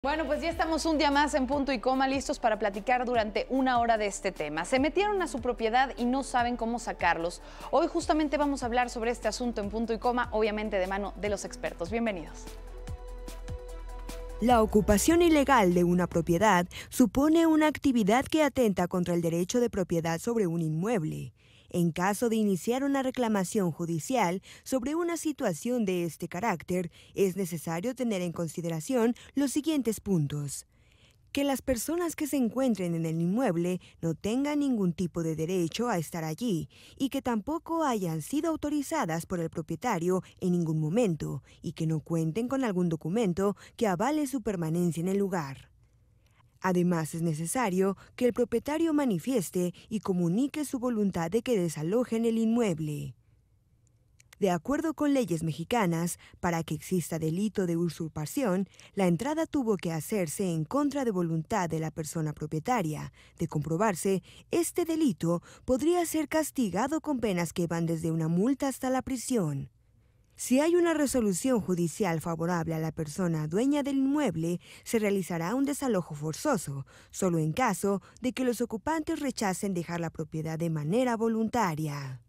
Bueno, pues ya estamos un día más en Punto y Coma, listos para platicar durante una hora de este tema. Se metieron a su propiedad y no saben cómo sacarlos. Hoy justamente vamos a hablar sobre este asunto en Punto y Coma, obviamente de mano de los expertos. Bienvenidos. La ocupación ilegal de una propiedad supone una actividad que atenta contra el derecho de propiedad sobre un inmueble. En caso de iniciar una reclamación judicial sobre una situación de este carácter, es necesario tener en consideración los siguientes puntos. Que las personas que se encuentren en el inmueble no tengan ningún tipo de derecho a estar allí y que tampoco hayan sido autorizadas por el propietario en ningún momento y que no cuenten con algún documento que avale su permanencia en el lugar. Además, es necesario que el propietario manifieste y comunique su voluntad de que desalojen el inmueble. De acuerdo con leyes mexicanas, para que exista delito de usurpación, la entrada tuvo que hacerse en contra de voluntad de la persona propietaria. De comprobarse, este delito podría ser castigado con penas que van desde una multa hasta la prisión. Si hay una resolución judicial favorable a la persona dueña del inmueble, se realizará un desalojo forzoso, solo en caso de que los ocupantes rechacen dejar la propiedad de manera voluntaria.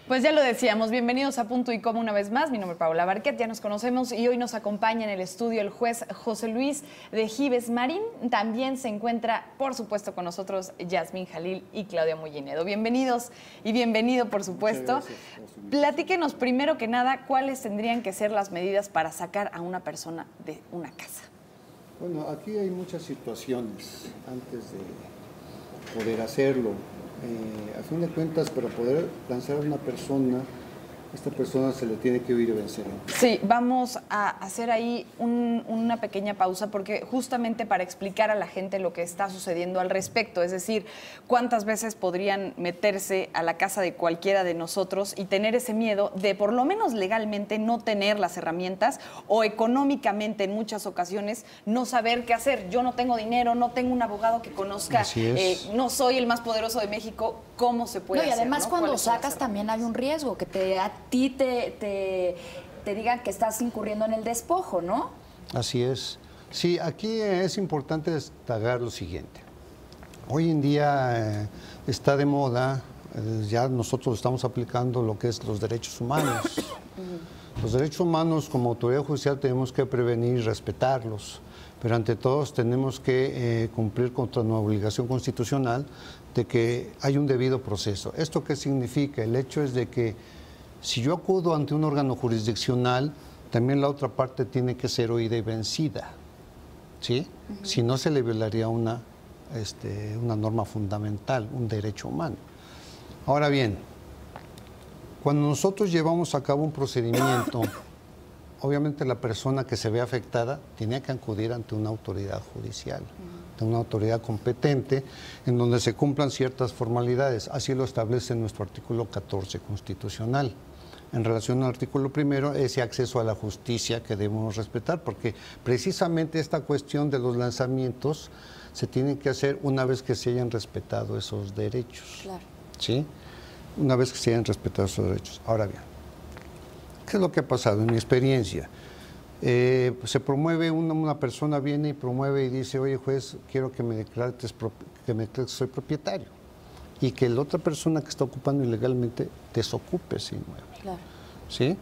Pues ya lo decíamos, bienvenidos a Punto y Coma una vez más. Mi nombre es Paola Barquet, ya nos conocemos y hoy nos acompaña en el estudio el juez José Luis de Gives Marín. También se encuentra, por supuesto, con nosotros Yasmín Jalil y Claudia Mollinedo. Bienvenidos y bienvenido, por supuesto. Platíquenos primero que nada cuáles tendrían que ser las medidas para sacar a una persona de una casa. Bueno, aquí hay muchas situaciones antes de poder hacerlo. A fin de cuentas, para poder lanzar a una persona, esta persona se le tiene que oír vencedor. Sí, vamos a hacer ahí una pequeña pausa porque justamente para explicar a la gente lo que está sucediendo al respecto, es decir, cuántas veces podrían meterse a la casa de cualquiera de nosotros y tener ese miedo de por lo menos legalmente no tener las herramientas o económicamente en muchas ocasiones no saber qué hacer. Yo no tengo dinero, no tengo un abogado que conozca, no soy el más poderoso de México, ¿cómo se puede hacer? Y además, ¿no? cuando sacas también hay un riesgo, que a ti te digan que estás incurriendo en el despojo, ¿no? Así es. Sí, aquí es importante destacar lo siguiente. Hoy en día está de moda, ya nosotros estamos aplicando lo que es los derechos humanos. Los derechos humanos como autoridad judicial tenemos que prevenir y respetarlos, pero ante todo tenemos que cumplir con nuestra obligación constitucional de que hay un debido proceso. ¿Esto qué significa? El hecho es de que si yo acudo ante un órgano jurisdiccional, también la otra parte tiene que ser oída y vencida, ¿sí? Si no, se le violaría una norma fundamental, un derecho humano. Ahora bien, cuando nosotros llevamos a cabo un procedimiento, obviamente la persona que se ve afectada tiene que acudir ante una autoridad judicial, ante una autoridad competente, en donde se cumplan ciertas formalidades. Así lo establece nuestro artículo 14 constitucional. En relación al artículo primero, ese acceso a la justicia que debemos respetar, porque precisamente esta cuestión de los lanzamientos se tiene que hacer una vez que se hayan respetado esos derechos. Claro. ¿Sí? Una vez que se hayan respetado esos derechos. Ahora bien, ¿qué es lo que ha pasado en mi experiencia? Se promueve, una persona viene y promueve y dice, oye juez, quiero que me declares que soy propietario y que la otra persona que está ocupando ilegalmente desocupe ese inmueble. Claro. ¿Sí?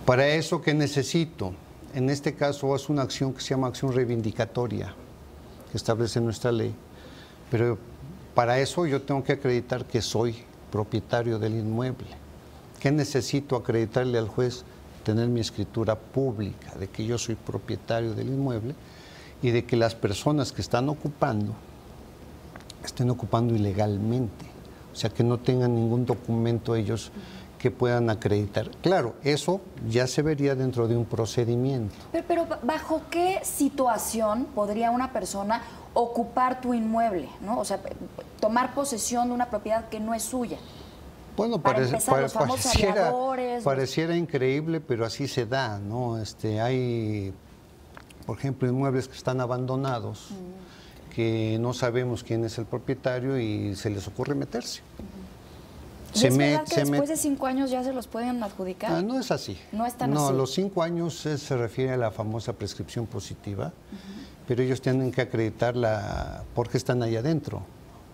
Para eso, ¿qué necesito? En este caso es una acción que se llama acción reivindicatoria, que establece nuestra ley, pero para eso yo tengo que acreditar que soy propietario del inmueble. ¿Qué necesito acreditarle al juez? Tener mi escritura pública de que yo soy propietario del inmueble y de que las personas que están ocupando estén ocupando ilegalmente, o sea, que no tengan ningún documento ellos que puedan acreditar. Claro, eso ya se vería dentro de un procedimiento. Pero ¿bajo qué situación podría una persona ocupar tu inmueble, ¿no? O sea, tomar posesión de una propiedad que no es suya. Bueno, pareciera increíble, pero así se da, ¿no? Hay por ejemplo, inmuebles que están abandonados, que no sabemos quién es el propietario y se les ocurre meterse. ¿Y es verdad que después de 5 años ya se los pueden adjudicar? Ah, no es así. No es tan No, así. los 5 años se refiere a la famosa prescripción positiva, pero ellos tienen que acreditar por qué están ahí adentro.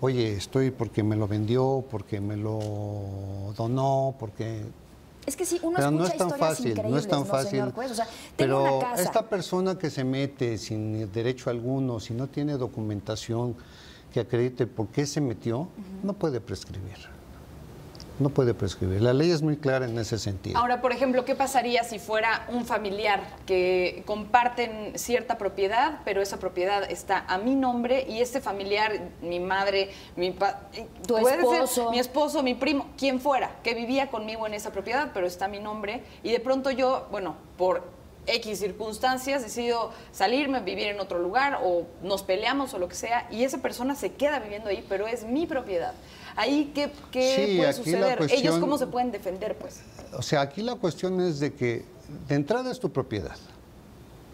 Oye, estoy porque me lo vendió, porque me lo donó, porque... Es que sí, uno pero escucha no es tan historias fácil, increíbles, no es tan fácil. señor juez? O sea, tengo pero una casa. esta persona que se mete sin derecho alguno, si no tiene documentación que acredite por qué se metió, no puede prescribir. No puede prescribir. La ley es muy clara en ese sentido. Ahora, por ejemplo, ¿qué pasaría si fuera un familiar que comparten cierta propiedad, pero esa propiedad está a mi nombre y este familiar, mi madre, Tu puede esposo. ser mi esposo, mi primo, quien fuera, que vivía conmigo en esa propiedad, pero está a mi nombre y de pronto yo, bueno, por X circunstancias decido salirme, vivir en otro lugar o nos peleamos o lo que sea y esa persona se queda viviendo ahí, pero es mi propiedad? Ahí, ¿qué Sí, puede aquí suceder? la cuestión- ¿Ellos cómo se pueden defender, pues? O sea, aquí la cuestión es de que de entrada es tu propiedad,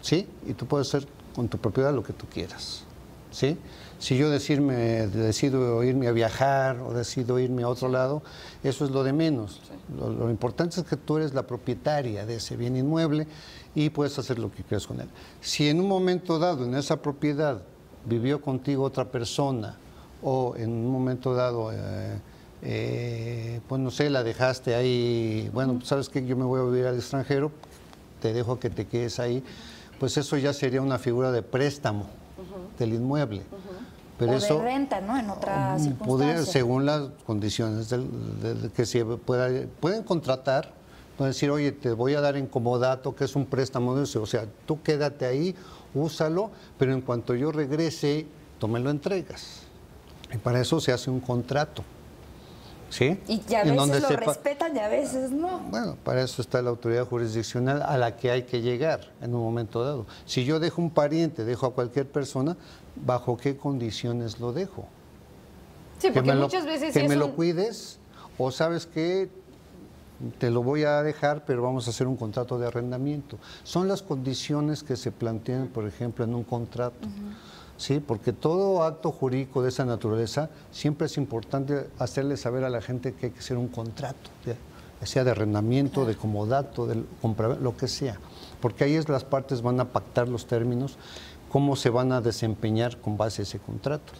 ¿sí? Y tú puedes hacer con tu propiedad lo que tú quieras, ¿sí? Si yo decido irme a viajar o decido irme a otro lado, eso es lo de menos. Sí. Lo importante es que tú eres la propietaria de ese bien inmueble y puedes hacer lo que quieras con él. Si en un momento dado en esa propiedad vivió contigo otra persona o en un momento dado, pues no sé, la dejaste ahí, bueno, pues, sabes que yo me voy a vivir al extranjero, te dejo que te quedes ahí, pues eso ya sería una figura de préstamo del inmueble. Pero o eso, de renta, ¿no? En otra podría, circunstancia. según las condiciones que se pueden contratar, pueden decir, oye, te voy a dar en comodato, que es un préstamo de eso, o sea, tú quédate ahí, úsalo, pero en cuanto yo regrese, tú me lo entregas. Y para eso se hace un contrato. ¿Sí? Y a veces lo respetan y a veces no. Bueno, para eso está la autoridad jurisdiccional a la que hay que llegar en un momento dado. Si yo dejo un pariente, dejo a cualquier persona, ¿bajo qué condiciones lo dejo? Sí, porque muchas veces... Que me lo cuides o sabes que te lo voy a dejar, pero vamos a hacer un contrato de arrendamiento. Son las condiciones que se plantean, por ejemplo, en un contrato. Sí, porque todo acto jurídico de esa naturaleza siempre es importante hacerle saber a la gente que hay que hacer un contrato, ya sea de arrendamiento, de comodato, de compraventa, lo que sea, porque ahí las partes van a pactar los términos, cómo se van a desempeñar con base a ese contrato.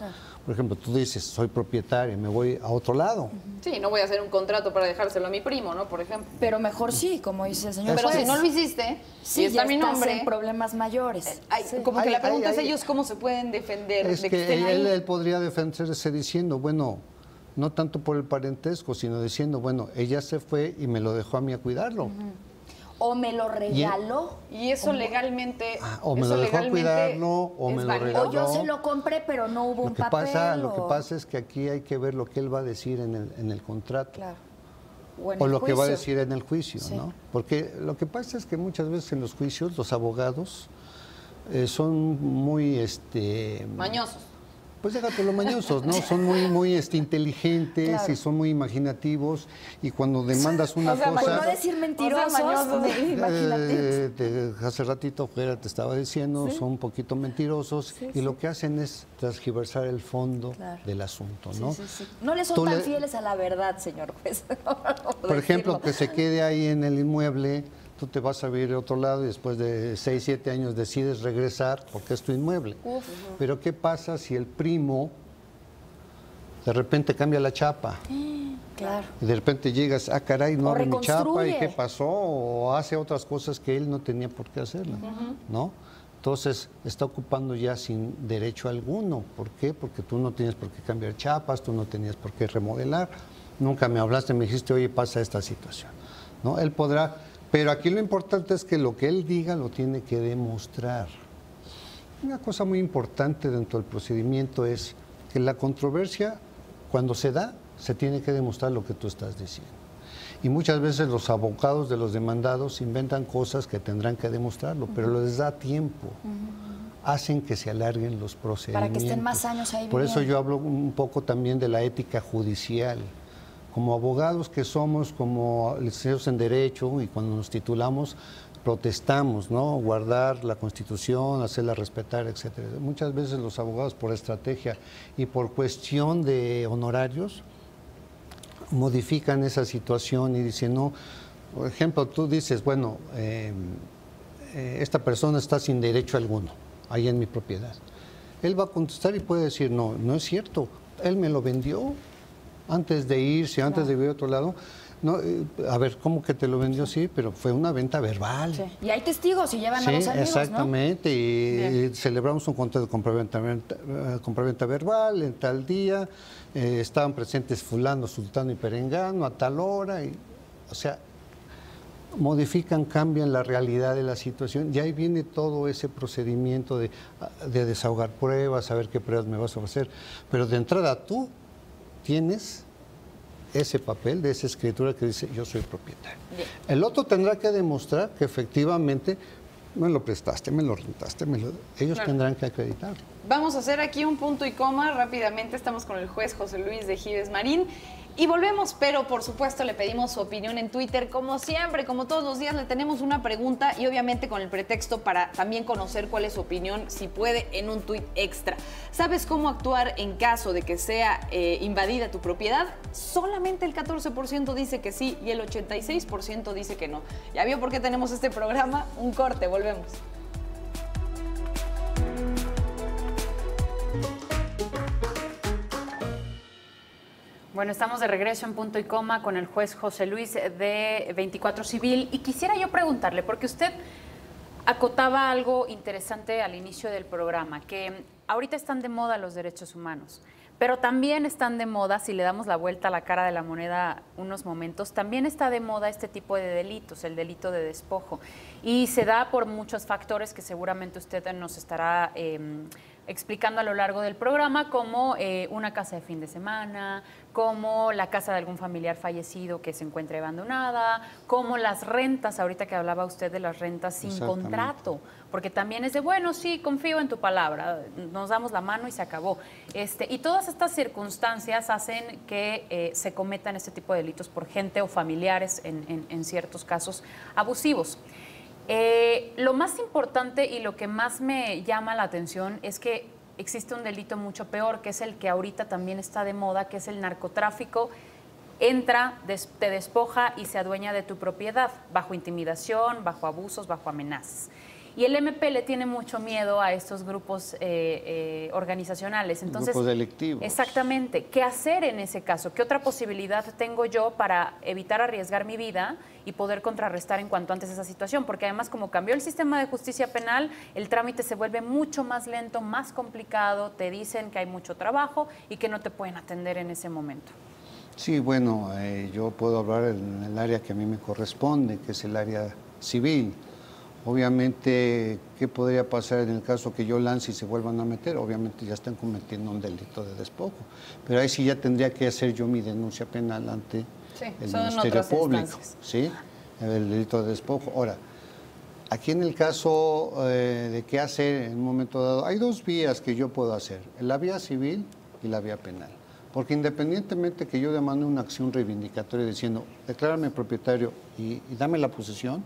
Por ejemplo, tú dices, soy propietario, me voy a otro lado. Sí, no voy a hacer un contrato para dejárselo a mi primo, ¿no? Por ejemplo. Pero mejor sí, como dice el señor Pero juez. si no lo hiciste, sí, y está ya mi estás nombre... en problemas mayores. Como que la pregunta es ellos cómo se pueden defender Es de que que estén ahí. él podría defenderse diciendo, bueno, no tanto por el parentesco, sino diciendo, bueno, ella se fue y me lo dejó a mí a cuidarlo. O me lo regaló. Y eso legalmente... o me eso lo dejó a legalmente cuidarlo, o es me lo válido. regaló. O yo se lo compré, pero no hubo un papel. Lo que pasa es que aquí hay que ver lo que él va a decir en el contrato. Claro. O lo que va a juicio. decir en el juicio, Sí. ¿no? Porque lo que pasa es que muchas veces en los juicios los abogados son muy... Mañosos. Pues déjate los mañosos, ¿no? Son muy inteligentes Claro. y son muy imaginativos y cuando demandas una Por cosa... no decir mentirosos, mañosos. imaginativos. Hace ratito fuera te estaba diciendo, son un poquito mentirosos y lo que hacen es transgiversar el fondo del asunto, ¿no? No le son Tú tan fieles a la verdad, señor juez. Por ejemplo, que se quede ahí en el inmueble, tú te vas a vivir a otro lado y después de 6, 7 años decides regresar porque es tu inmueble. Pero ¿qué pasa si el primo de repente cambia la chapa? Claro. Y de repente llegas, caray, no O abre mi chapa, ¿y reconstruye. qué pasó? O hace otras cosas que él no tenía por qué hacerlas, ¿no? Entonces, está ocupando ya sin derecho alguno. ¿Por qué? Porque tú no tienes por qué cambiar chapas, tú no tenías por qué remodelar. Nunca me hablaste, me dijiste, oye, pasa esta situación, ¿no? Él podrá... Pero aquí lo importante es que lo que él diga lo tiene que demostrar. Una cosa muy importante dentro del procedimiento es que la controversia, cuando se da, se tiene que demostrar lo que tú estás diciendo. Y muchas veces los abogados de los demandados inventan cosas que tendrán que demostrarlo, pero les da tiempo. Hacen que se alarguen los procedimientos. Para que estén más años ahí Por eso viviendo. yo hablo un poco también de la ética judicial. Como abogados que somos, como licenciados en Derecho y cuando nos titulamos, protestamos, ¿no? Guardar la Constitución, hacerla respetar, etcétera. Muchas veces los abogados por estrategia y por cuestión de honorarios modifican esa situación y dicen, no, por ejemplo, tú dices, bueno, esta persona está sin derecho alguno ahí en mi propiedad. Él va a contestar y puede decir, no, no es cierto, él me lo vendió antes de irse, antes de ir a otro lado. No, a ver, ¿cómo que te lo vendió? Sí, pero fue una venta verbal. Sí. Y hay testigos y llevan a los amigos, exactamente, ¿no? Y celebramos un contrato de compraventa verbal en tal día, estaban presentes fulano, sultano y perengano a tal hora, o sea, modifican, cambian la realidad de la situación y ahí viene todo ese procedimiento de desahogar pruebas, saber qué pruebas me vas a ofrecer, pero de entrada tú tienes ese papel de esa escritura que dice yo soy propietario. Bien. El otro tendrá que demostrar que efectivamente me lo prestaste, me lo rentaste, ellos tendrán que acreditarlo. Vamos a hacer aquí un punto y coma rápidamente. Estamos con el juez José Luis de Gives Marín y volvemos, pero por supuesto le pedimos su opinión en Twitter. Como siempre, como todos los días, le tenemos una pregunta y obviamente con el pretexto para también conocer cuál es su opinión, si puede, en un tuit extra. ¿Sabes cómo actuar en caso de que sea invadida tu propiedad? Solamente el 14% dice que sí y el 86% dice que no. ¿Ya vio por qué tenemos este programa? Un corte, volvemos. Bueno, estamos de regreso en Punto y Coma con el juez José Luis de 24 Civil y quisiera yo preguntarle, porque usted acotaba algo interesante al inicio del programa, que ahorita están de moda los derechos humanos, pero también están de moda, si le damos la vuelta a la cara de la moneda unos momentos, también está de moda este tipo de delitos, el delito de despojo, y se da por muchos factores que seguramente usted nos estará explicando a lo largo del programa, como una casa de fin de semana, como la casa de algún familiar fallecido que se encuentre abandonada, como las rentas, ahorita que hablaba usted de las rentas sin contrato, porque también es de, bueno, sí, confío en tu palabra, nos damos la mano y se acabó. Y todas estas circunstancias hacen que se cometan este tipo de delitos por gente o familiares, en ciertos casos abusivos. Lo más importante y lo que más me llama la atención es que existe un delito mucho peor, que es el que ahorita también está de moda, que es el narcotráfico. Entra, te despoja y se adueña de tu propiedad, bajo intimidación, bajo abusos, bajo amenazas. Y el MP le tiene mucho miedo a estos grupos organizacionales. Entonces, grupos delictivos. Exactamente. ¿Qué hacer en ese caso? ¿Qué otra posibilidad tengo yo para evitar arriesgar mi vida y poder contrarrestar en cuanto antes esa situación? Porque además, como cambió el sistema de justicia penal, el trámite se vuelve mucho más lento, más complicado, te dicen que hay mucho trabajo y que no te pueden atender en ese momento. Sí, bueno, yo puedo hablar en el área que a mí me corresponde, que es el área civil. Obviamente, ¿qué podría pasar en el caso que yo lance y se vuelvan a meter? Obviamente ya están cometiendo un delito de despojo, pero ahí sí ya tendría que hacer yo mi denuncia penal ante el Ministerio Público, ¿sí? El delito de despojo. Ahora, aquí en el caso de qué hacer en un momento dado, hay dos vías que yo puedo hacer, la vía civil y la vía penal. Porque independientemente que yo demande una acción reivindicatoria diciendo, declárame propietario y dame la posesión,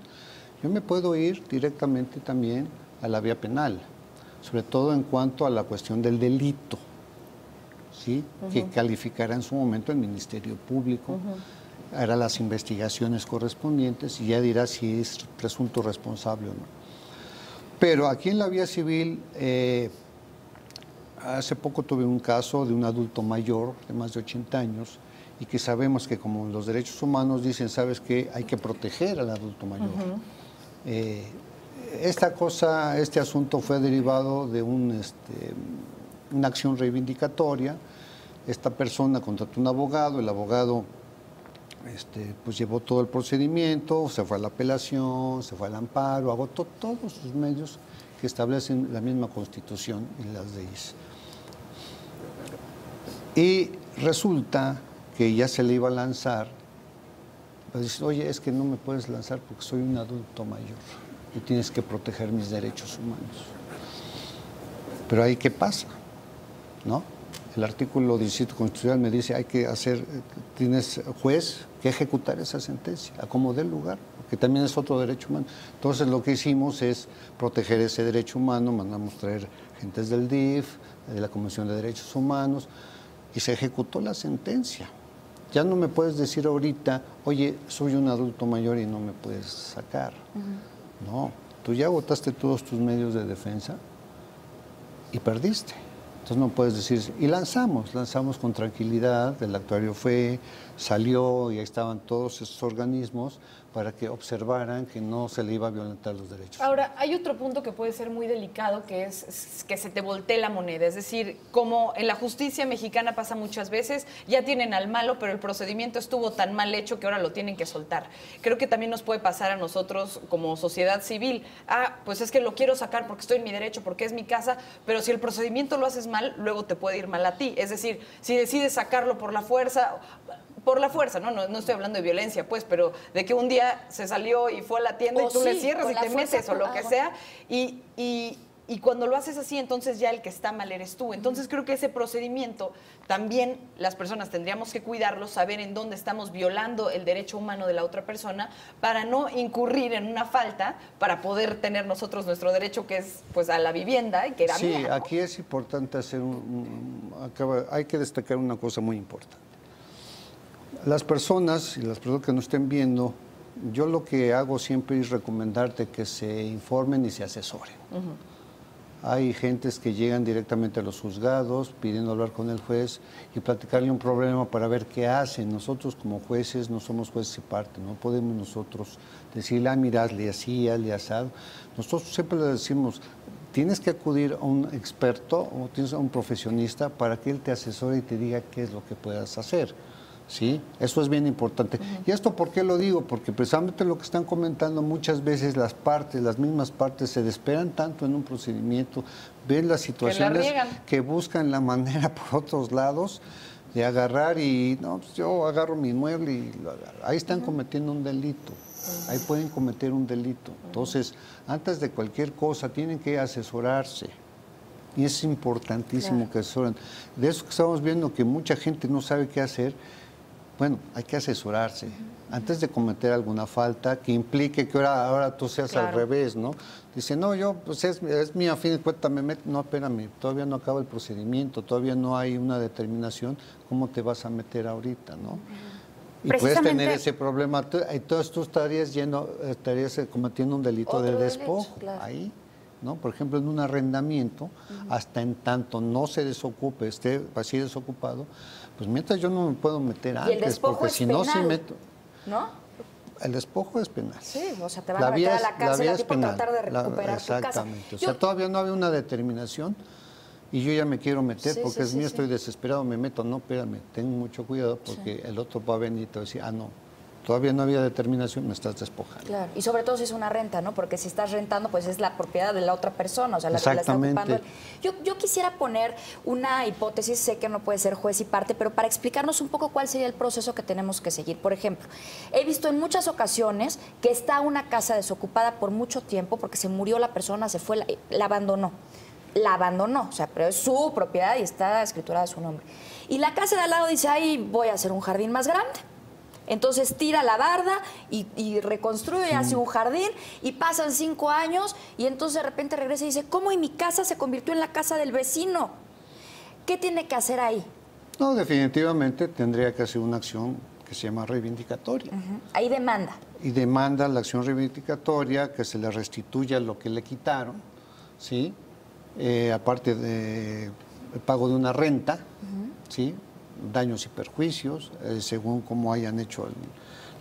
yo me puedo ir directamente también a la vía penal, sobre todo en cuanto a la cuestión del delito, ¿sí? Que calificará en su momento el Ministerio Público, hará las investigaciones correspondientes y ya dirá si es presunto responsable o no. Pero aquí en la vía civil, hace poco tuve un caso de un adulto mayor de más de 80 años y que sabemos que como los derechos humanos dicen, ¿sabes qué? Hay que proteger al adulto mayor. Este asunto fue derivado de una acción reivindicatoria. Esta persona contrató un abogado, el abogado pues llevó todo el procedimiento, se fue a la apelación, se fue al amparo, agotó todos sus medios que establecen la misma Constitución y las leyes. Y resulta que ya se le iba a lanzar. Pues dice, oye, es que no me puedes lanzar porque soy un adulto mayor y tienes que proteger mis derechos humanos. Pero ahí, ¿qué pasa? ¿No? El artículo 17 constitucional me dice tienes juez que ejecutar esa sentencia, a como dé lugar, que también es otro derecho humano. Entonces lo que hicimos es proteger ese derecho humano, mandamos traer gentes del DIF, de la Comisión de Derechos Humanos, y se ejecutó la sentencia. Ya no me puedes decir ahorita, oye, soy un adulto mayor y no me puedes sacar. No, tú ya agotaste todos tus medios de defensa y perdiste. Entonces no puedes decir, y lanzamos con tranquilidad, el actuario salió y ahí estaban todos esos organismos para que observaran que no se le iba a violentar los derechos. Ahora, hay otro punto que puede ser muy delicado, que es que se te voltee la moneda. Es decir, como en la justicia mexicana pasa muchas veces, ya tienen al malo, pero el procedimiento estuvo tan mal hecho que ahora lo tienen que soltar. Creo que también nos puede pasar a nosotros como sociedad civil. Pues es que lo quiero sacar porque estoy en mi derecho, porque es mi casa, pero si el procedimiento lo haces mal, luego te puede ir mal a ti. Es decir, si decides sacarlo por la fuerza, no estoy hablando de violencia, pues, pero de que un día se salió y fue a la tienda y tú le cierras y te metes o lo que sea, y cuando lo haces así, entonces ya el que está mal eres tú. Entonces creo que ese procedimiento también las personas tendríamos que cuidarlo, saber en dónde estamos violando el derecho humano de la otra persona para no incurrir en una falta, para poder tener nosotros nuestro derecho, que es pues a la vivienda y que era mía, Sí, ¿no? aquí es importante hay que destacar una cosa muy importante. Las personas que nos estén viendo, yo lo que hago siempre es recomendarte que se informen y se asesoren. Hay gentes que llegan directamente a los juzgados pidiendo hablar con el juez y platicarle un problema para ver qué hacen. Nosotros como jueces no somos jueces y parte, no podemos nosotros decirle, mira, hazle así, hazle asado. Nosotros siempre le decimos, tienes que acudir a un experto o tienes a un profesionista para que él te asesore y te diga qué es lo que puedas hacer. ¿Sí? Eso es bien importante. ¿Y esto por qué lo digo? Porque precisamente lo que están comentando muchas veces las mismas partes se desesperan tanto en un procedimiento, ven las situaciones que buscan la manera por otros lados de agarrar y, no, pues yo agarro mi inmueble y lo agarro. Ahí están cometiendo un delito. Ahí pueden cometer un delito. Entonces, antes de cualquier cosa, tienen que asesorarse. Y es importantísimo que asesoren. De eso que estamos viendo que mucha gente no sabe qué hacer. Bueno, hay que asesorarse antes de cometer alguna falta que implique que ahora tú seas al revés, ¿no? Dice, no, yo, pues es mi, a fin de cuentas me meto. No, espérame, todavía no acaba el procedimiento, todavía no hay una determinación, ¿cómo te vas a meter ahorita, no? Y puedes tener ese problema, entonces tú estarías cometiendo un delito de despojo, ahí, ¿no? Por ejemplo, en un arrendamiento, hasta en tanto no se desocupe, esté así desocupado, pues mientras yo no me puedo meter antes, porque si no, sí meto. ¿No? El despojo es penal. Sí, o sea, te van a meter a la cárcel a ti por tratar de recuperar tu casa. Exactamente. O sea, todavía no había una determinación y yo ya me quiero meter porque es mío, estoy desesperado, me meto. No, espérame, ten mucho cuidado porque el otro va a venir y te va a decir, no, todavía no había determinación, me estás despojando. Claro, y sobre todo si es una renta, ¿no? Porque si estás rentando, pues es la propiedad de la otra persona, o sea, la que la está ocupando. Yo quisiera poner una hipótesis, sé que no puede ser juez y parte, pero para explicarnos un poco cuál sería el proceso que tenemos que seguir. Por ejemplo, he visto en muchas ocasiones que está una casa desocupada por mucho tiempo porque se murió la persona, se fue, la abandonó. La abandonó, o sea, pero es su propiedad y está escriturada a su nombre. Y la casa de al lado dice, ahí voy a hacer un jardín más grande. Entonces tira la barda y reconstruye, hace un jardín y pasan 5 años y entonces de repente regresa y dice, ¿cómo en mi casa se convirtió en la casa del vecino? ¿Qué tiene que hacer ahí? No, definitivamente tendría que hacer una acción que se llama reivindicatoria. Ahí demanda. Y demanda la acción reivindicatoria, que se le restituya lo que le quitaron, ¿sí? Aparte del pago de una renta, ¿sí? Daños y perjuicios, según cómo hayan hecho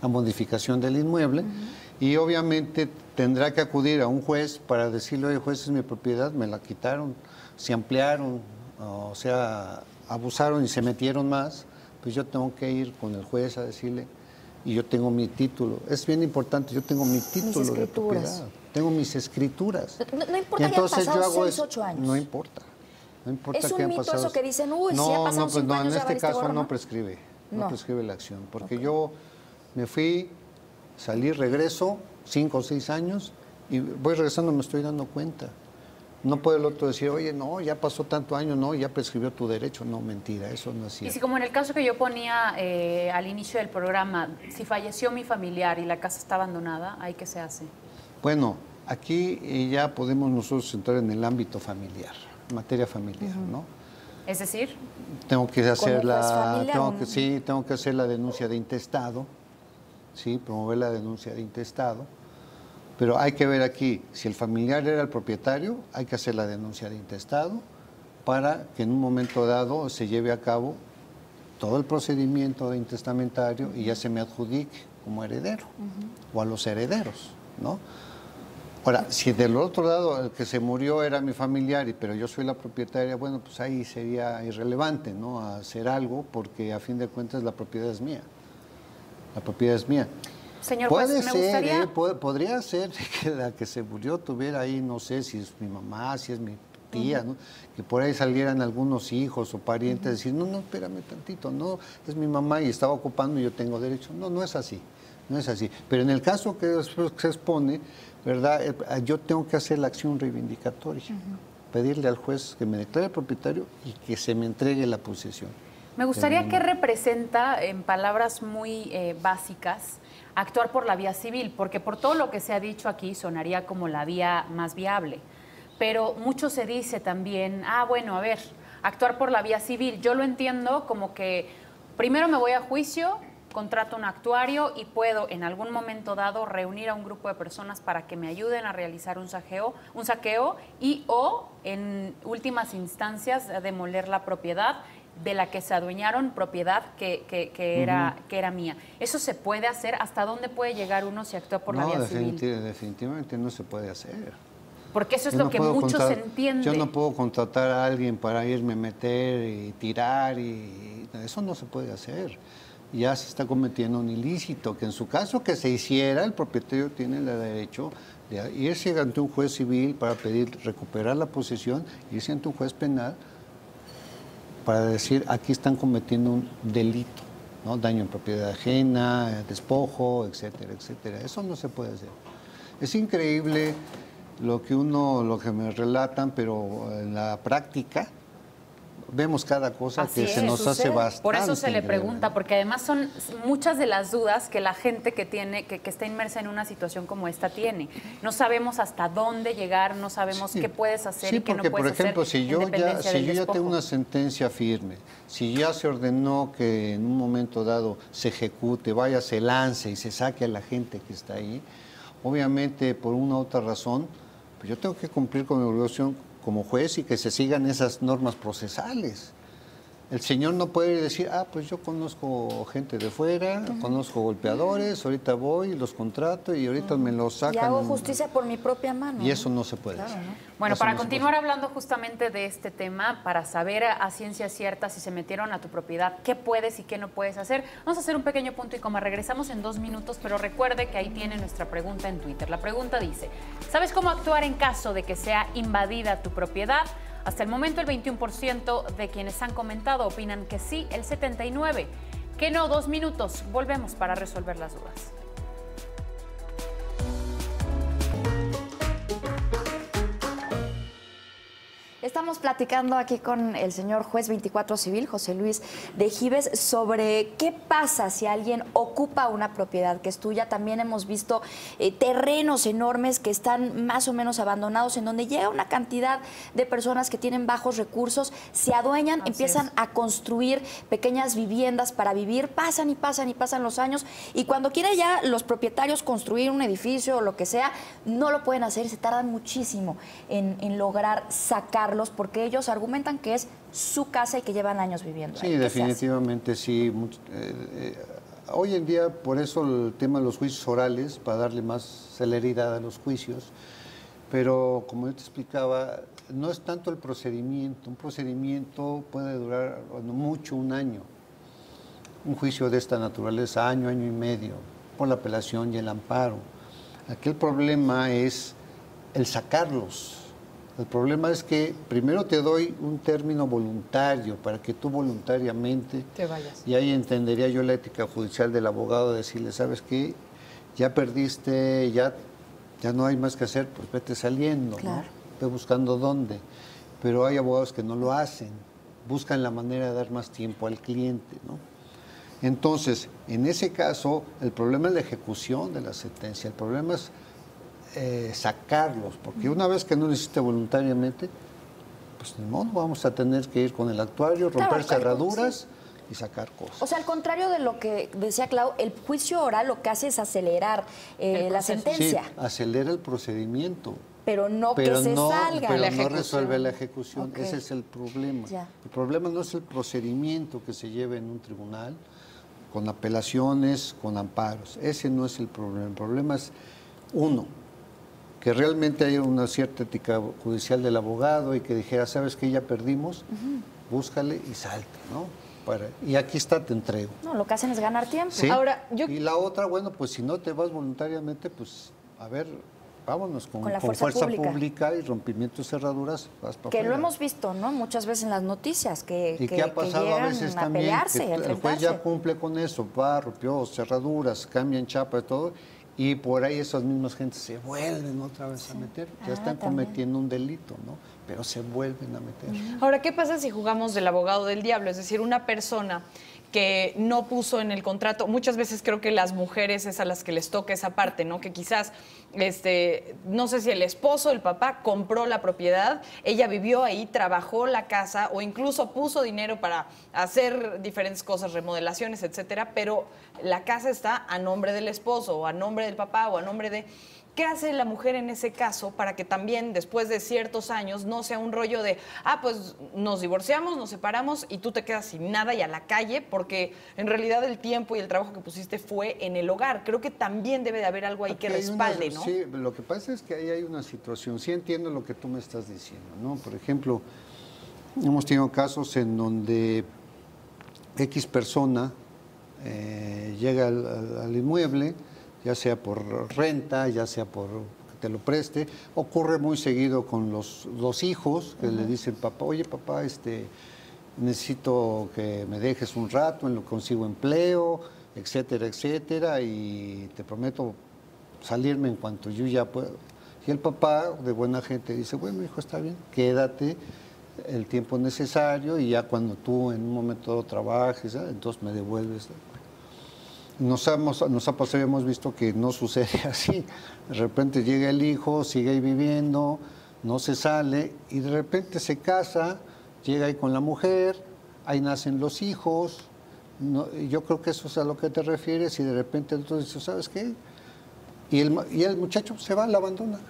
la modificación del inmueble, y obviamente tendrá que acudir a un juez para decirle, oye, juez, es mi propiedad, me la quitaron, se ampliaron, o sea, abusaron y se metieron más, pues yo tengo que ir con el juez a decirle, y yo tengo mi título, es bien importante, yo tengo mi título de propiedad, tengo mis escrituras. No importa que hayan pasado 6, 8 años. No importa. No importa es un mito eso que dicen, si ha pasado 5 años, en este caso gorro, no prescribe, no prescribe la acción, porque yo me fui, salí, regreso, 5 o 6 años, y voy regresando, me estoy dando cuenta. No puede el otro decir, oye, no, ya pasó tanto año, no, ya prescribió tu derecho. No, mentira, eso no es cierto. Y si como en el caso que yo ponía al inicio del programa, si falleció mi familiar y la casa está abandonada, ¿ahí qué se hace? Bueno, aquí ya podemos nosotros entrar en el ámbito familiar, materia familiar, ¿no? Es decir, tengo que hacer familiar, tengo que hacer la denuncia de intestado, sí, promover la denuncia de intestado. Pero hay que ver aquí, si el familiar era el propietario, hay que hacer la denuncia de intestado para que en un momento dado se lleve a cabo todo el procedimiento de intestamentario y ya se me adjudique como heredero o a los herederos, ¿no? Ahora, si del otro lado el que se murió era mi familiar, pero yo soy la propietaria, bueno, pues ahí sería irrelevante, ¿no? Hacer algo porque a fin de cuentas la propiedad es mía. La propiedad es mía. Señor puede juez, me gustaría... podría ser que la que se murió tuviera ahí, no sé si es mi mamá, si es mi tía, ¿no? Que por ahí salieran algunos hijos o parientes decir, no, espérame tantito, no, es mi mamá y estaba ocupando y yo tengo derecho. No, no es así, no es así. Pero en el caso que se expone, ¿verdad? Yo tengo que hacer la acción reivindicatoria, pedirle al juez que me declare propietario y que se me entregue la posesión. Me gustaría que representa, en palabras muy básicas, actuar por la vía civil, porque por todo lo que se ha dicho aquí sonaría como la vía más viable. Pero mucho se dice también, bueno, a ver, actuar por la vía civil. Yo lo entiendo como que primero me voy a juicio, contrato un actuario y puedo en algún momento dado reunir a un grupo de personas para que me ayuden a realizar un saqueo y o en últimas instancias demoler la propiedad de la que se adueñaron, propiedad que era mía. ¿Eso se puede hacer? ¿Hasta dónde puede llegar uno si actúa por la vía civil? Definitivamente no se puede hacer. Porque eso es lo que muchos entienden. Yo no puedo contratar a alguien para irme a meter y tirar, y eso no se puede hacer. Ya se está cometiendo un ilícito, que en su caso que se hiciera, el propietario tiene el derecho de irse ante un juez civil para pedir recuperar la posesión, irse ante un juez penal para decir, aquí están cometiendo un delito, ¿no? Daño en propiedad ajena, despojo, etcétera, etcétera. Eso no se puede hacer. Es increíble lo que me relatan, pero en la práctica vemos cada cosa que se nos hace bastante. Por eso se le pregunta, porque además son muchas de las dudas que la gente que está inmersa en una situación como esta tiene. No sabemos hasta dónde llegar, no sabemos qué puedes hacer y qué no puedes hacer. Por ejemplo, si yo ya tengo una sentencia firme, si ya se ordenó que en un momento dado se ejecute, se lance y se saque a la gente que está ahí, obviamente por una u otra razón, pues yo tengo que cumplir con mi obligación como juez y que se sigan esas normas procesales. El señor no puede decir, pues yo conozco gente de fuera, conozco golpeadores, ahorita voy, los contrato y ahorita me los sacan. Y hago justicia por mi propia mano. Y eso no se puede hacer. Bueno, para continuar hablando justamente de este tema, para saber a ciencia cierta si se metieron a tu propiedad, qué puedes y qué no puedes hacer, vamos a hacer un pequeño punto y coma. Regresamos en 2 minutos, pero recuerde que ahí tiene nuestra pregunta en Twitter. La pregunta dice, ¿sabes cómo actuar en caso de que sea invadida tu propiedad? Hasta el momento el 21% de quienes han comentado opinan que sí, el 79%. Que no, 2 minutos. Volvemos para resolver las dudas. Estamos platicando aquí con el señor juez 24 civil, José Luis de Gives, sobre qué pasa si alguien ocupa una propiedad que es tuya. También hemos visto terrenos enormes que están más o menos abandonados, en donde llega una cantidad de personas que tienen bajos recursos, se adueñan, empiezan a construir pequeñas viviendas para vivir, pasan y pasan y pasan los años, y cuando quieren ya los propietarios construir un edificio o lo que sea, no lo pueden hacer, se tardan muchísimo en lograr sacarlo, porque ellos argumentan que es su casa y que llevan años viviendo. Sí, definitivamente sí. Hoy en día, por eso el tema de los juicios orales, para darle más celeridad a los juicios, pero como yo te explicaba, no es tanto el procedimiento. Un procedimiento puede durar mucho, 1 año. Un juicio de esta naturaleza, año, año y medio, por la apelación y el amparo. Aquí el problema es el sacarlos. El problema es que primero te doy un término voluntario para que tú voluntariamente te vayas. Y ahí entendería yo la ética judicial del abogado, decirle, ¿sabes qué? Ya perdiste, ya no hay más que hacer, pues vete saliendo, claro. ¿no? ve buscando dónde. Pero hay abogados que no lo hacen, buscan la manera de dar más tiempo al cliente, ¿no? Entonces, en ese caso, el problema es la ejecución de la sentencia, el problema es sacarlos, porque una vez que no lo hiciste voluntariamente, pues ni modo, vamos a tener que ir con el actuario, romper cerraduras y sacar cosas. O sea, al contrario de lo que decía Clau, el juicio oral lo que hace es acelerar la sentencia. Sí, acelera el procedimiento. Pero no que se salga. Pero no resuelve la ejecución. Okay. Ese es el problema. Ya. El problema no es el procedimiento que se lleve en un tribunal, con apelaciones, con amparos. Ese no es el problema. El problema es, uno, que realmente haya una cierta ética judicial del abogado y que dijera, ¿sabes qué? Ya perdimos, búscale y salte, ¿no? Y aquí está, te entrego. No, lo que hacen es ganar tiempo. ¿Sí? Ahora, Y la otra, bueno, pues si no te vas voluntariamente, pues a ver, vámonos con la fuerza pública. pública y rompimiento de cerraduras. Vas para Que afuera. lo hemos visto, ¿no? Muchas veces en las noticias, que ha pasado llegan a veces a también, pelearse, que a el juez enfrentarse. ya cumple con eso, va, rompió cerraduras, cambian chapa y todo, y por ahí esas mismas gentes se vuelven otra vez a meter. Ya están cometiendo un delito, ¿no? Pero se vuelven a meter. Ahora, ¿qué pasa si jugamos del abogado del diablo? Es decir, una persona que no puso en el contrato, muchas veces creo que las mujeres es a las que les toca esa parte, ¿no? Que quizás, no sé si el esposo, el papá, compró la propiedad, ella vivió ahí, trabajó la casa o incluso puso dinero para hacer diferentes cosas, remodelaciones, etcétera, pero la casa está a nombre del esposo o a nombre del papá o a nombre de... ¿Qué hace la mujer en ese caso para que también después de ciertos años no sea un rollo de, pues nos divorciamos, nos separamos y tú te quedas sin nada y a la calle? Porque en realidad el tiempo y el trabajo que pusiste fue en el hogar. Creo que también debe de haber algo ahí que respalde, ¿no? Sí, lo que pasa es que ahí hay una situación. Sí entiendo lo que tú me estás diciendo, ¿no? Por ejemplo, hemos tenido casos en donde X persona llega al inmueble, ya sea por renta, ya sea por que te lo preste. Ocurre muy seguido con los hijos, que le dicen, papá, oye, papá, necesito que me dejes un rato en lo que consigo empleo, etcétera, etcétera, y te prometo salirme en cuanto yo ya pueda. Y el papá, de buena gente, dice, bueno, hijo, está bien, quédate el tiempo necesario y ya cuando tú en un momento dado trabajes, entonces me devuelves. Nos ha pasado, hemos visto que no sucede así. De repente llega el hijo, sigue ahí viviendo, no se sale y de repente se casa, llega ahí con la mujer, ahí nacen los hijos. Yo creo que eso es a lo que te refieres y de repente entonces dices, ¿sabes qué? Y el muchacho se va, la abandona.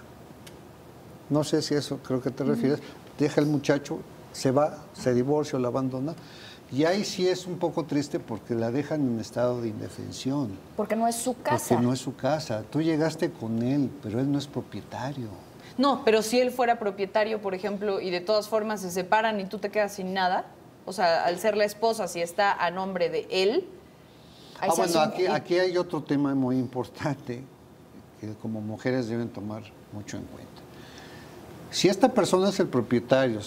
No sé si eso creo que te refieres. Deja el muchacho, se va, se divorcia o la abandona. Y ahí sí es un poco triste porque la dejan en estado de indefensión. Porque no es su casa. Porque no es su casa. Tú llegaste con él, pero él no es propietario. No, pero si él fuera propietario, por ejemplo, y de todas formas se separan y tú te quedas sin nada, o sea, al ser la esposa, si está a nombre de él... Bueno, aquí hay otro tema muy importante que como mujeres deben tomar mucho en cuenta. Si esta persona es el propietario,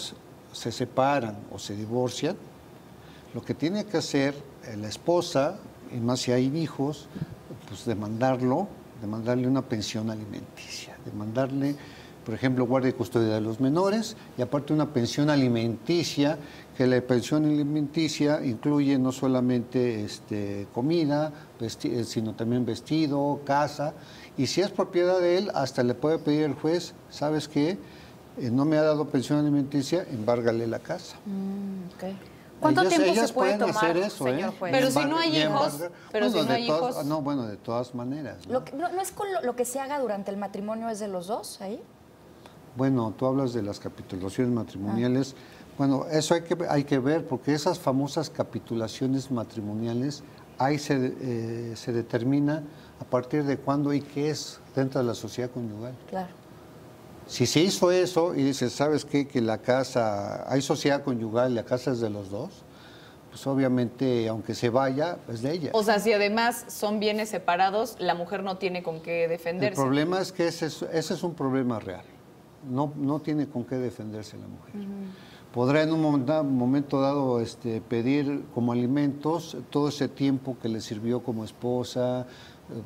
se separan o se divorcian, lo que tiene que hacer la esposa, y más si hay hijos, pues demandarle una pensión alimenticia, demandarle, por ejemplo, guardia y custodia de los menores, y aparte una pensión alimenticia, que la pensión alimenticia incluye no solamente comida, sino también vestido, casa, y si es propiedad de él, hasta le puede pedir el juez, ¿sabes qué? No me ha dado pensión alimenticia, embárgale la casa. Okay. ¿Cuánto tiempo se puede tomar, hacer eso, señor juez? Pero si no hay hijos, bueno, de todas maneras. ¿No? ¿No es con lo que se haga durante el matrimonio es de los dos ahí? Bueno, tú hablas de las capitulaciones matrimoniales. Bueno, eso hay que ver, porque esas famosas capitulaciones matrimoniales, ahí se determina a partir de cuándo y qué es dentro de la sociedad conyugal. Claro. Si se hizo eso y dices, ¿sabes qué? Que la casa, hay sociedad conyugal y la casa es de los dos, pues obviamente, aunque se vaya, es de ella. O sea, si además son bienes separados, la mujer no tiene con qué defenderse. El problema es que ese es un problema real. No tiene con qué defenderse la mujer. Podrá en un momento dado pedir como alimentos todo ese tiempo que le sirvió como esposa,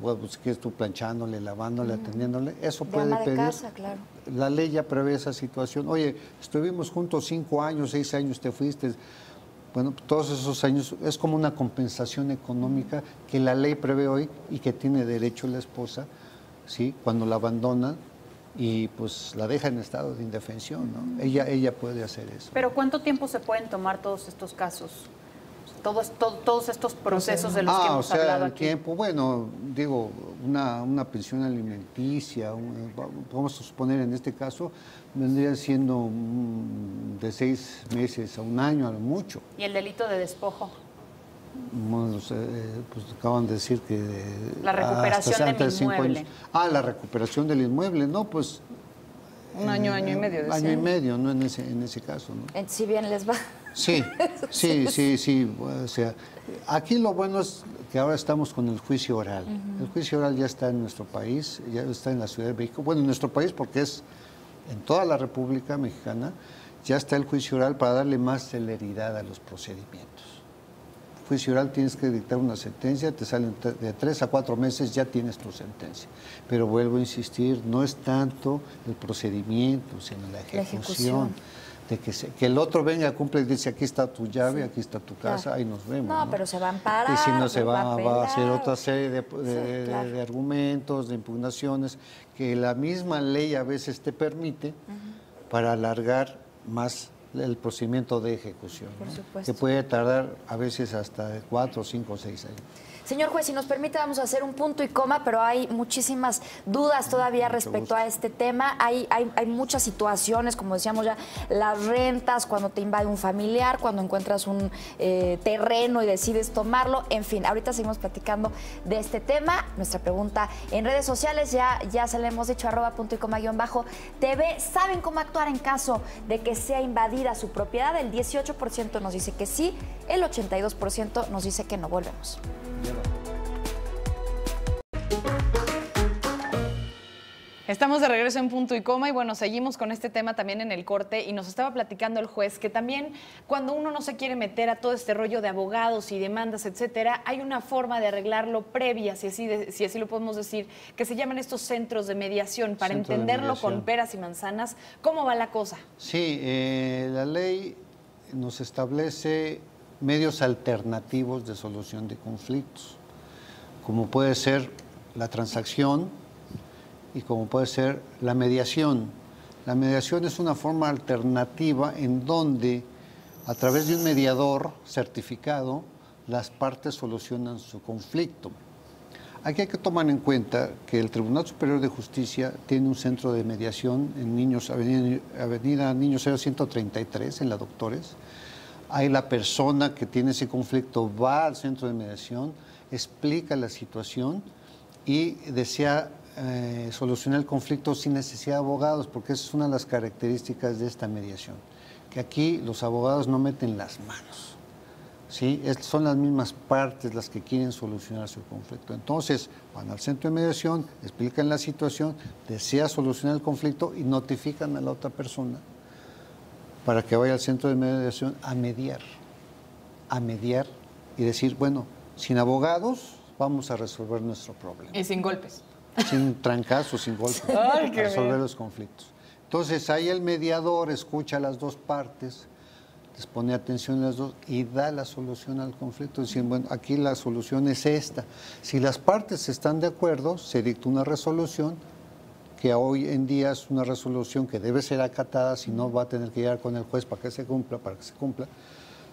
bueno, pues, que tú planchándole, lavándole, atendiéndole, eso puede ama de pedir. casa, claro. La ley ya prevé esa situación. Oye, estuvimos juntos 5 años, 6 años, te fuiste. Bueno, todos esos años es como una compensación económica que la ley prevé hoy y que tiene derecho la esposa, ¿sí? Cuando la abandonan y pues la deja en estado de indefensión, ¿no? Ella puede hacer eso. Pero ¿cuánto tiempo se pueden tomar todos estos casos? Todos estos procesos de los que hemos hablado el aquí. tiempo, bueno, digo, una pensión alimenticia, vamos a suponer en este caso, vendría siendo de 6 meses a 1 año a lo mucho. ¿Y el delito de despojo? Bueno, pues acaban de decir que... La recuperación del inmueble. La recuperación del inmueble, no, pues... 1 año, año y medio. Año y medio, ¿no? En ese caso, ¿no? Si bien les va. Sí. O sea, aquí lo bueno es que ahora estamos con el juicio oral. El juicio oral ya está en nuestro país, ya está en la Ciudad de México. Bueno, en nuestro país porque es en toda la República Mexicana, ya está el juicio oral para darle más celeridad a los procedimientos. Juicio oral tienes que dictar una sentencia, te salen de 3 a 4 meses, ya tienes tu sentencia. Pero vuelvo a insistir, no es tanto el procedimiento, sino la ejecución. De que el otro venga, cumple y dice, aquí está tu llave, aquí está tu casa, ahí nos vemos. No, pero se van a parar. Y si no, se va a hacer pelear. otra serie de argumentos, de impugnaciones, que la misma ley a veces te permite para alargar más el procedimiento de ejecución, Por ¿no? supuesto. Que puede tardar a veces hasta 4, 5, 6 años. Señor juez, si nos permite, vamos a hacer un punto y coma, pero hay muchísimas dudas todavía respecto a este tema. Hay muchas situaciones, como decíamos ya, las rentas, cuando te invade un familiar, cuando encuentras un terreno y decides tomarlo. En fin, ahorita seguimos platicando de este tema. Nuestra pregunta en redes sociales, ya se le hemos dicho, @punto y coma _TV. ¿Saben cómo actuar en caso de que sea invadida su propiedad? El 18% nos dice que sí, el 82% nos dice que no. Volvemos. Estamos de regreso en Punto y Coma y bueno, seguimos con este tema también en el corte y nos estaba platicando el juez que también cuando uno no se quiere meter a todo este rollo de abogados y demandas, etcétera, hay una forma de arreglarlo previa, si así lo podemos decir, que se llaman estos centros de mediación para entenderlo con peras y manzanas. ¿Cómo va la cosa? Sí, la ley nos establece medios alternativos de solución de conflictos, como puede ser la transacción y como puede ser la mediación. La mediación es una forma alternativa en donde, a través de un mediador certificado, las partes solucionan su conflicto. Aquí hay que tomar en cuenta que el Tribunal Superior de Justicia tiene un centro de mediación en Avenida Niños 133, en la Doctores. Ahí la persona que tiene ese conflicto va al centro de mediación, explica la situación y desea solucionar el conflicto sin necesidad de abogados, porque esa es una de las características de esta mediación, que aquí los abogados no meten las manos, ¿sí? Son las mismas partes las que quieren solucionar su conflicto. Entonces, van al centro de mediación, explican la situación, desea solucionar el conflicto y notifican a la otra persona para que vaya al centro de mediación a mediar y decir, bueno, sin abogados vamos a resolver nuestro problema. Y sin golpes. Sin trancazos, sin golpes, Ay, para resolver los conflictos. Entonces, ahí el mediador escucha a las dos partes, les pone atención a las dos y da la solución al conflicto, diciendo, bueno, aquí la solución es esta. Si las partes están de acuerdo, se dicta una resolución, que hoy en día es una resolución que debe ser acatada, si no va a tener que llegar con el juez para que se cumpla,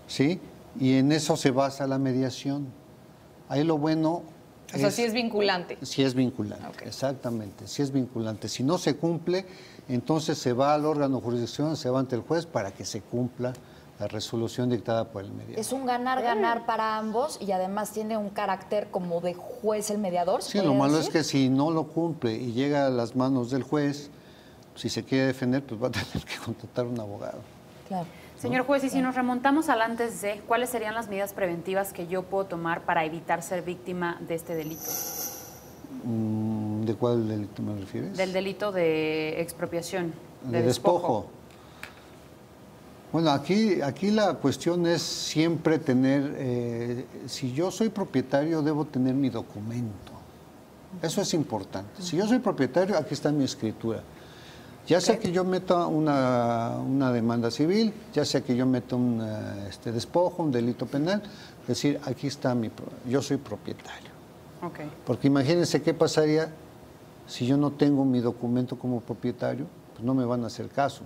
¿sí? Y en eso se basa la mediación. Ahí lo bueno... O sea, sí es vinculante. Sí es vinculante, okay. Exactamente, sí es vinculante. Si no se cumple, entonces se va al órgano de jurisdicción, se va ante el juez para que se cumpla la resolución dictada por el mediador. Es un ganar-ganar para ambos y además tiene un carácter como de juez el mediador. Sí, lo malo es que si no lo cumple y llega a las manos del juez, si se quiere defender, pues va a tener que contratar un abogado. Claro. Señor juez, y si nos remontamos al antes de, ¿cuáles serían las medidas preventivas que yo puedo tomar para evitar ser víctima de este delito? ¿De cuál delito me refieres? Del delito de expropiación, de despojo. Bueno, aquí la cuestión es siempre tener, si yo soy propietario, debo tener mi documento, Eso es importante. Si yo soy propietario, aquí está mi escritura. Ya sea que yo meta una demanda civil, ya sea que yo meta un despojo, un delito penal, es decir, aquí está yo soy propietario. Okay. Porque imagínense qué pasaría si yo no tengo mi documento como propietario, pues no me van a hacer caso.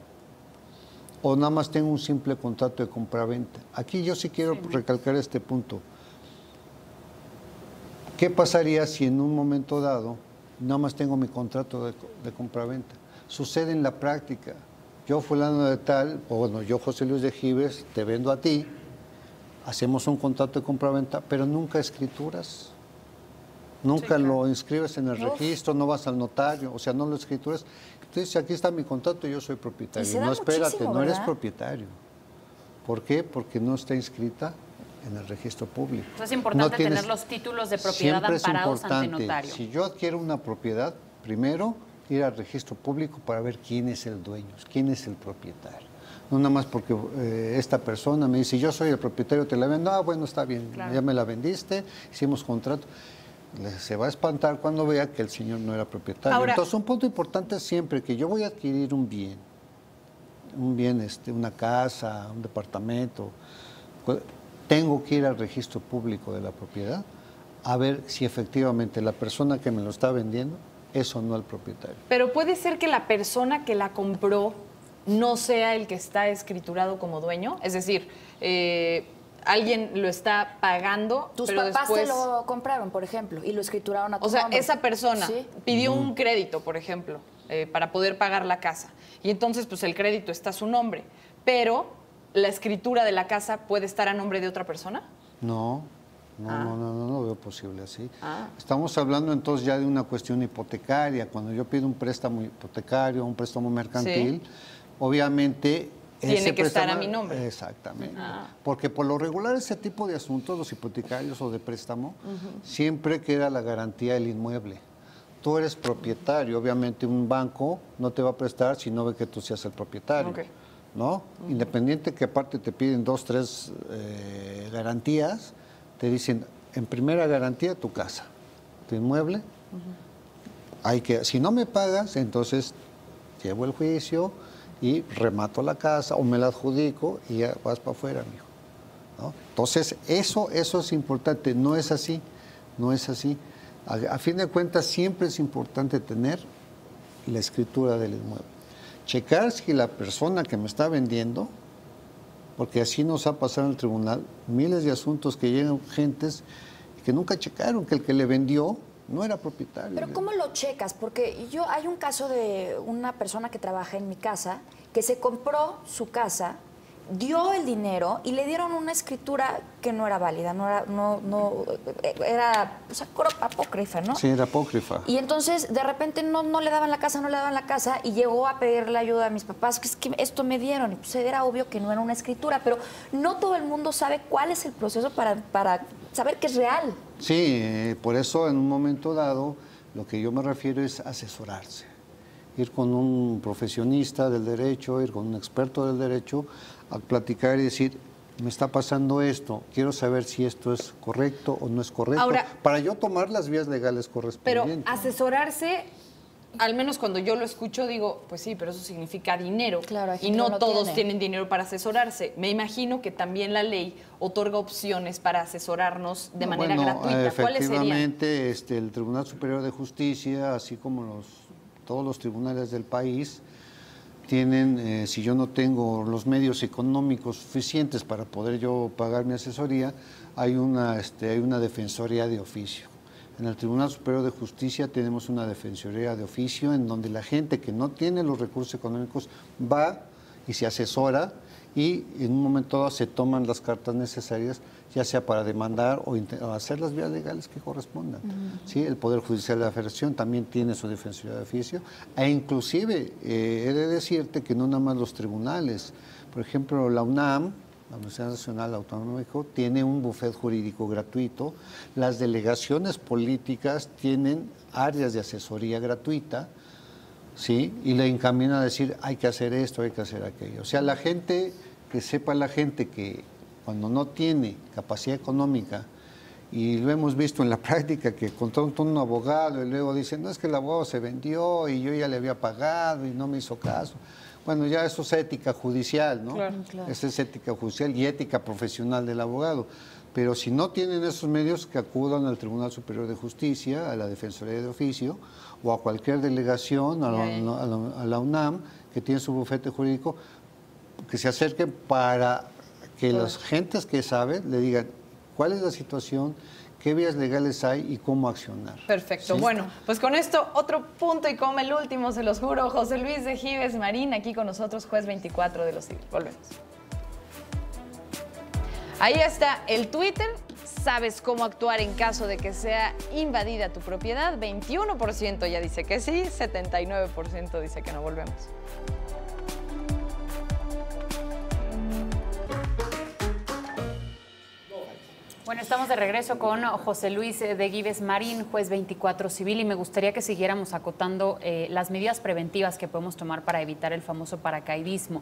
O nada más tengo un simple contrato de compraventa. Aquí yo sí quiero recalcar este punto. ¿Qué pasaría si en un momento dado nada más tengo mi contrato de compraventa? Sucede en la práctica. Yo fulano de tal, o bueno, yo José Luis de Gives, te vendo a ti, hacemos un contrato de compraventa, pero nunca escrituras. Nunca lo inscribes en el registro, no vas al notario, o sea, no lo escrituras. Entonces, aquí está mi contrato y yo soy propietario. No, espérate, no eres propietario. ¿Por qué? Porque no está inscrita en el registro público. Entonces, es importante tener los títulos de propiedad amparados ante notario. Si yo adquiero una propiedad, primero ir al registro público para ver quién es el dueño, quién es el propietario. No nada más porque esta persona me dice, yo soy el propietario, te la vendo, bueno, está bien, ya me la vendiste, hicimos contrato. Se va a espantar cuando vea que el señor no era propietario. Ahora, entonces, un punto importante es siempre que yo voy a adquirir un bien, una casa, un departamento, tengo que ir al registro público de la propiedad a ver si efectivamente la persona que me lo está vendiendo es o no el propietario. Pero puede ser que la persona que la compró no sea el que está escriturado como dueño, es decir, alguien lo está pagando. Tus pero papás después, te lo compraron, por ejemplo, y lo escrituraron a tu nombre. nombre. Esa persona pidió un crédito, por ejemplo, para poder pagar la casa. Y entonces, pues el crédito está a su nombre. Pero, ¿la escritura de la casa puede estar a nombre de otra persona? No veo posible así. Estamos hablando entonces ya de una cuestión hipotecaria. Cuando yo pido un préstamo hipotecario, un préstamo mercantil, obviamente tiene que estar a mi nombre. Exactamente. Porque por lo regular ese tipo de asuntos, los hipotecarios o de préstamo, siempre queda la garantía del inmueble. Tú eres propietario, obviamente un banco no te va a prestar si no ve que tú seas el propietario. ¿No? Independiente que aparte te piden 2, 3 garantías, te dicen, en primera garantía tu casa, tu inmueble. Si no me pagas, entonces llevo el juicio y remato la casa o me la adjudico y ya vas para afuera, mijo, ¿no? Entonces, eso es importante, no es así. A fin de cuentas, siempre es importante tener la escritura del inmueble. Checar si la persona que me está vendiendo, porque así nos ha pasado en el tribunal, miles de asuntos que llegan gentes que nunca checaron que el que le vendió no era propietario. Pero ¿cómo lo checas? Porque hay un caso de una persona que trabaja en mi casa que se compró su casa, dio el dinero y le dieron una escritura que no era válida, era pues, apócrifa, ¿no? Sí, era apócrifa. Y entonces de repente no le daban la casa y llegó a pedirle ayuda a mis papás, que es que esto me dieron, y pues era obvio que no era una escritura, pero no todo el mundo sabe cuál es el proceso para saber que es real. Sí, por eso en un momento dado lo que yo me refiero es asesorarse, ir con un profesionista del derecho, ir con un experto del derecho a platicar y decir, me está pasando esto, quiero saber si esto es correcto o no es correcto, ahora, para yo tomar las vías legales correspondientes. Pero asesorarse, al menos cuando yo lo escucho, digo, pues sí, pero eso significa dinero. Claro, y no todos tienen dinero para asesorarse. Me imagino que también la ley otorga opciones para asesorarnos de manera gratuita. ¿Cuáles serían? Efectivamente, el Tribunal Superior de Justicia, así como todos los tribunales del país, tienen, si yo no tengo los medios económicos suficientes para poder yo pagar mi asesoría, hay una defensoría de oficio. En el Tribunal Superior de Justicia tenemos una defensoría de oficio en donde la gente que no tiene los recursos económicos va y se asesora y en un momento dado se toman las cartas necesarias, ya sea para demandar o hacer las vías legales que correspondan. ¿Sí? El Poder Judicial de la Federación también tiene su defensoría de oficio e inclusive he de decirte que no nada más los tribunales, por ejemplo la UNAM, la Universidad Nacional Autónoma de México, tiene un bufet jurídico gratuito, las delegaciones políticas tienen áreas de asesoría gratuita, ¿sí? Y le encaminan a decir, hay que hacer esto, hay que hacer aquello. O sea, la gente que cuando no tiene capacidad económica Y lo hemos visto en la práctica, que contratan un abogado y luego dicen, no, es que el abogado se vendió y yo ya le había pagado y no me hizo caso. Bueno, ya eso es ética judicial, ¿no? Claro. Esa es ética judicial y ética profesional del abogado. Pero si no tienen esos medios, que acudan al Tribunal Superior de Justicia, a la Defensoría de Oficio o a cualquier delegación, a la UNAM, que tiene su bufete jurídico, que se acerquen para que las gentes que saben le digan cuál es la situación, qué vías legales hay y cómo accionar. Perfecto. ¿Sí? Bueno, pues con esto otro punto y coma, el último, se los juro. José Luis de Gives Marín, aquí con nosotros, juez 24 de los civil. Volvemos. Ahí está el Twitter. ¿Sabes cómo actuar en caso de que sea invadida tu propiedad? 21% ya dice que sí, 79% dice que no. Volvemos. Bueno, estamos de regreso con José Luis de Gives Marín, juez 24 civil, y me gustaría que siguiéramos acotando las medidas preventivas que podemos tomar para evitar el famoso paracaidismo.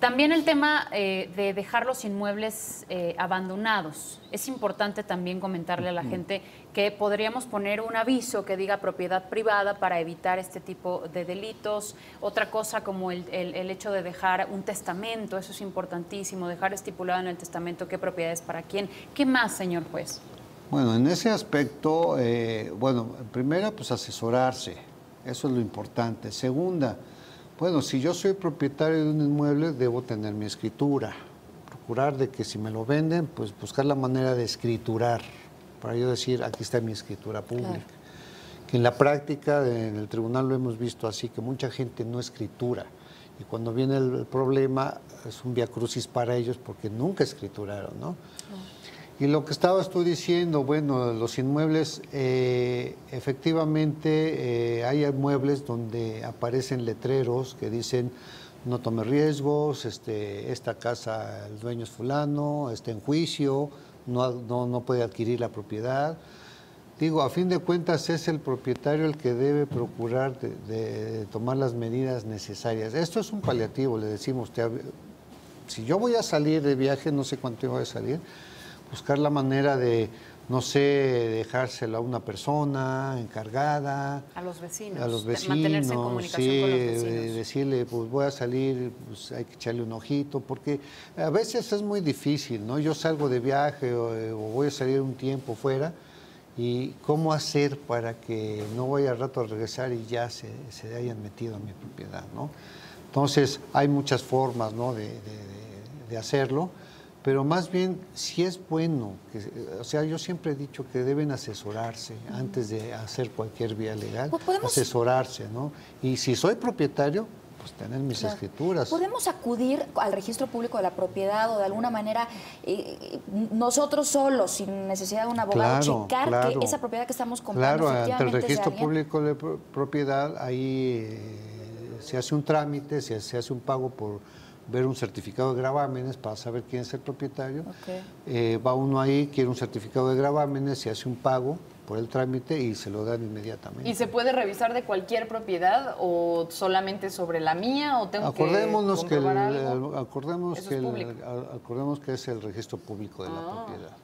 También el tema de dejar los inmuebles abandonados. Es importante también comentarle a la gente que podríamos poner un aviso que diga propiedad privada para evitar este tipo de delitos. Otra cosa como el hecho de dejar un testamento, eso es importantísimo, dejar estipulado en el testamento qué propiedad es para quién. ¿Qué más, señor juez? Bueno, en ese aspecto, primero, pues asesorarse, eso es lo importante. Segunda, bueno, si yo soy propietario de un inmueble, debo tener mi escritura. Procurar de que si me lo venden, pues buscar la manera de escriturar, para yo decir, aquí está mi escritura pública. Claro. Que en la práctica, en el tribunal lo hemos visto así, que mucha gente no escritura. Y cuando viene el problema, es un viacrucis para ellos porque nunca escrituraron, ¿no? Y lo que estabas tú diciendo, bueno, los inmuebles, efectivamente hay inmuebles donde aparecen letreros que dicen no tome riesgos, esta casa, el dueño es fulano, está en juicio, no puede adquirir la propiedad. Digo, a fin de cuentas es el propietario el que debe procurar de tomar las medidas necesarias. Esto es un paliativo, le decimos, si yo voy a salir de viaje, no sé cuánto voy a salir, buscar la manera de, no sé, dejárselo a una persona encargada. A los vecinos. A los vecinos, mantenerse en comunicación con los vecinos. Decirle, pues voy a salir, pues hay que echarle un ojito, porque a veces es muy difícil, ¿no? Yo salgo de viaje o voy a salir un tiempo fuera, y cómo hacer para que no vaya al rato a regresar y ya se hayan metido a mi propiedad, ¿no? Entonces, hay muchas formas, ¿no?, de hacerlo. Pero más bien, sí es bueno, yo siempre he dicho que deben asesorarse antes de hacer cualquier vía legal, asesorarse, ¿no? Y si soy propietario, pues tener mis escrituras. ¿Podemos acudir al registro público de la propiedad o de alguna manera nosotros solos, sin necesidad de un abogado, checar que esa propiedad que estamos comprando efectivamente ante el registro es de alguien? público de propiedad, ahí se hace un trámite, se hace un pago por ver un certificado de gravámenes para saber quién es el propietario. Va uno ahí, quiere un certificado de gravámenes, se hace un pago por el trámite y se lo dan inmediatamente. ¿Y se puede revisar de cualquier propiedad o solamente sobre la mía o tengo que comprobar algo? Acordemos que es el registro público de la propiedad.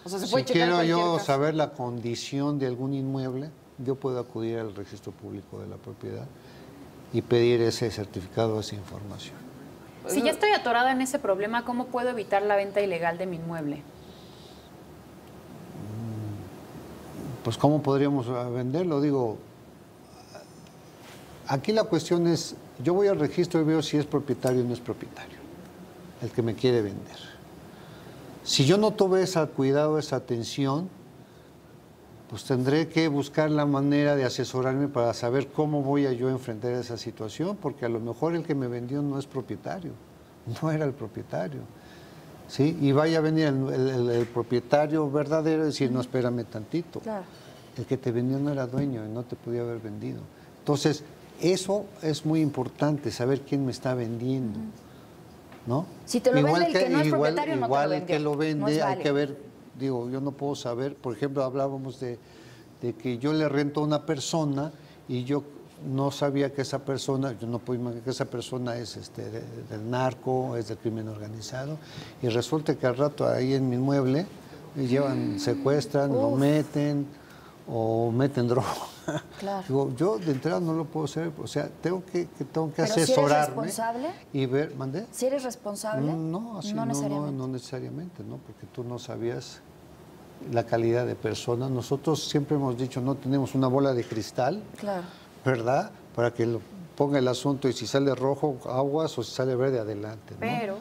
O sea, se puede si checar quiero yo caso. saber la condición de algún inmueble, yo puedo acudir al registro público de la propiedad y pedir ese certificado, esa información. Si ya estoy atorada en ese problema, ¿cómo puedo evitar la venta ilegal de mi inmueble? Pues, ¿cómo podríamos venderlo? Digo, aquí la cuestión es, yo voy al registro y veo si es propietario o no es propietario, el que me quiere vender. Si yo no tuve ese cuidado, esa atención, pues tendré que buscar la manera de asesorarme para saber cómo voy a yo enfrentar esa situación, porque a lo mejor el que me vendió no es propietario, no era el propietario, ¿sí? Y vaya a venir el propietario verdadero y decir, no, espérame tantito, claro, el que te vendió no era dueño y no te podía haber vendido. Entonces, eso es muy importante, saber quién me está vendiendo, ¿no? Si te lo vende el que no es propietario, no te lo vendió. Igual el que lo vende, no hay que ver. Digo, yo no puedo saber, por ejemplo, hablábamos de que yo le rento a una persona y yo no sabía que esa persona, yo no puedo imaginar que esa persona es del narco, es del crimen organizado, y resulta que al rato ahí en mi inmueble secuestran, lo meten o meten droga. Claro. Digo, yo de entrada no lo puedo hacer, o sea, tengo que asesorarme. ¿Si eres responsable? Y ver, ¿mandé? ¿Si eres responsable? No, así no necesariamente. No necesariamente, ¿no? Porque tú no sabías la calidad de persona. Nosotros siempre hemos dicho, no tenemos una bola de cristal, claro, ¿verdad? Para que lo ponga el asunto y si sale rojo, aguas, o si sale verde, adelante, ¿no?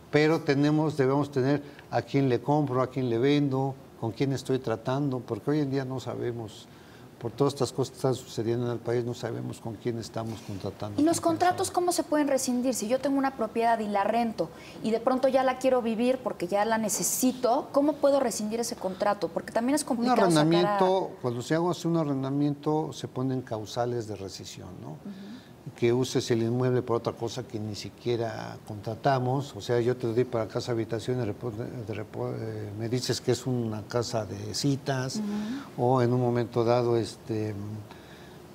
Pero debemos tener a quién le compro, a quién le vendo, con quién estoy tratando, porque hoy en día no sabemos, por todas estas cosas que están sucediendo en el país, no sabemos con quién estamos contratando. ¿Y los contratos cómo se pueden rescindir? Si yo tengo una propiedad y la rento y de pronto ya la quiero vivir porque ya la necesito, ¿cómo puedo rescindir ese contrato? Porque también es complicado. Un arrendamiento, cuando se hace un arrendamiento, se ponen causales de rescisión, ¿no? Que uses el inmueble por otra cosa que ni siquiera contratamos. O sea, yo te lo di para casa habitación y me dices que es una casa de citas, o en un momento dado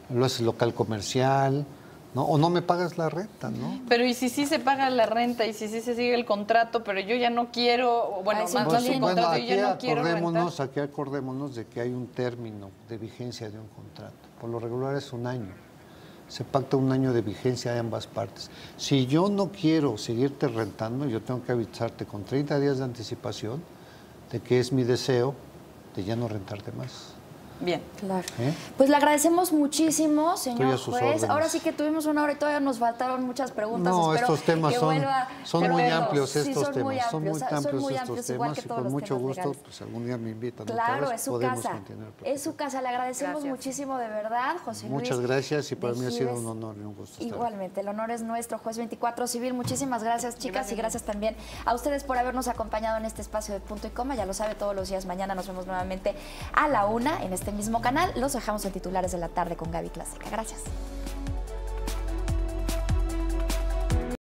lo haces local comercial, ¿no? O no me pagas la renta, ¿no? Pero ¿y si sí se paga la renta y si sí se sigue el contrato, pero yo ya no quiero, bueno, más bien contrato, yo ya no quiero rentar? Aquí acordémonos de que hay un término de vigencia de un contrato. Por lo regular es un año. Se pacta un año de vigencia de ambas partes. Si yo no quiero seguirte rentando, yo tengo que avisarte con 30 días de anticipación de que es mi deseo de ya no rentarte más. Bien. Claro. Pues le agradecemos muchísimo, señor juez. Órdenes. Ahora sí que tuvimos una hora y todavía nos faltaron muchas preguntas. No, espero estos temas son muy amplios, sí, son muy amplios igual que y todos con los mucho temas gusto, legales. pues algún día me invitan. Claro, es su casa. Es su casa. Le agradecemos muchísimo, de verdad, José Luis. Muchas gracias y para mí ha sido un honor y un gusto. Igualmente, el honor es nuestro, juez 24 Civil. Muchísimas gracias, chicas, y gracias también a ustedes por habernos acompañado en este espacio de Punto y Coma. Ya lo sabe, todos los días mañana nos vemos nuevamente a la 1 en este mismo canal. Los dejamos en Titulares de la Tarde con Gaby Clásica. Gracias.